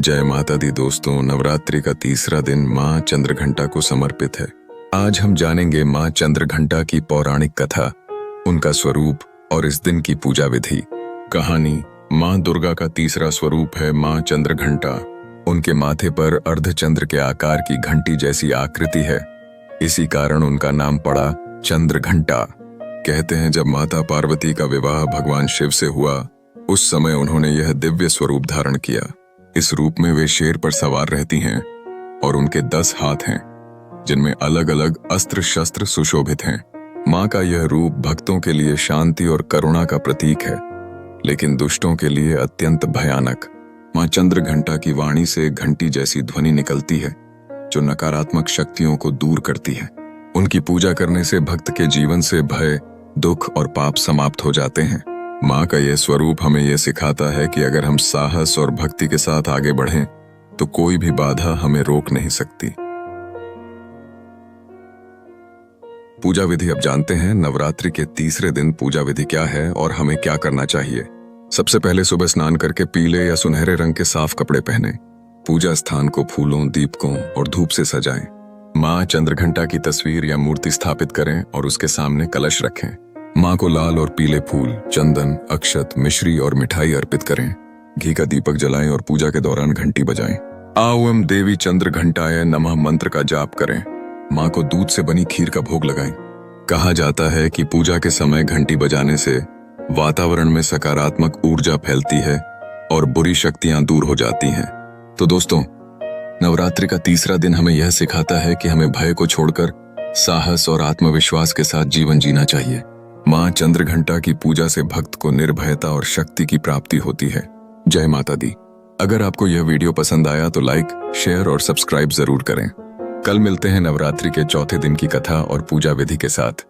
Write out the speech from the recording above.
जय माता दी दोस्तों, नवरात्रि का तीसरा दिन माँ चंद्रघंटा को समर्पित है। आज हम जानेंगे माँ चंद्रघंटा की पौराणिक कथा, उनका स्वरूप और इस दिन की पूजा विधि। कहानी। माँ दुर्गा का तीसरा स्वरूप है माँ चंद्रघंटा। उनके माथे पर अर्धचंद्र के आकार की घंटी जैसी आकृति है, इसी कारण उनका नाम पड़ा चंद्रघंटा। कहते हैं जब माता पार्वती का विवाह भगवान शिव से हुआ, उस समय उन्होंने यह दिव्य स्वरूप धारण किया। इस रूप में वे शेर पर सवार रहती हैं और उनके 10 हाथ हैं, जिनमें अलग अलग अस्त्र शस्त्र सुशोभित हैं। माँ का यह रूप भक्तों के लिए शांति और करुणा का प्रतीक है, लेकिन दुष्टों के लिए अत्यंत भयानक। माँ चंद्रघंटा की वाणी से घंटी जैसी ध्वनि निकलती है, जो नकारात्मक शक्तियों को दूर करती है। उनकी पूजा करने से भक्त के जीवन से भय, दुख और पाप समाप्त हो जाते हैं। माँ का यह स्वरूप हमें यह सिखाता है कि अगर हम साहस और भक्ति के साथ आगे बढ़ें, तो कोई भी बाधा हमें रोक नहीं सकती। पूजा विधि अब जानते हैं। नवरात्रि के तीसरे दिन पूजा विधि क्या है और हमें क्या करना चाहिए। सबसे पहले सुबह स्नान करके पीले या सुनहरे रंग के साफ कपड़े पहने। पूजा स्थान को फूलों, दीपकों और धूप से सजाएं। माँ चंद्रघंटा की तस्वीर या मूर्ति स्थापित करें और उसके सामने कलश रखें। माँ को लाल और पीले फूल, चंदन, अक्षत, मिश्री और मिठाई अर्पित करें। घी का दीपक जलाएं और पूजा के दौरान घंटी बजाएं। आऊं देवी चंद्रघंटाय नमः मंत्र का जाप करें। माँ को दूध से बनी खीर का भोग लगाएं। कहा जाता है कि पूजा के समय घंटी बजाने से वातावरण में सकारात्मक ऊर्जा फैलती है और बुरी शक्तियां दूर हो जाती हैं। तो दोस्तों, नवरात्रि का तीसरा दिन हमें यह सिखाता है कि हमें भय को छोड़कर साहस और आत्मविश्वास के साथ जीवन जीना चाहिए। माँ चंद्रघंटा की पूजा से भक्त को निर्भयता और शक्ति की प्राप्ति होती है। जय माता दी। अगर आपको यह वीडियो पसंद आया तो लाइक, शेयर और सब्सक्राइब जरूर करें। कल मिलते हैं नवरात्रि के चौथे दिन की कथा और पूजा विधि के साथ।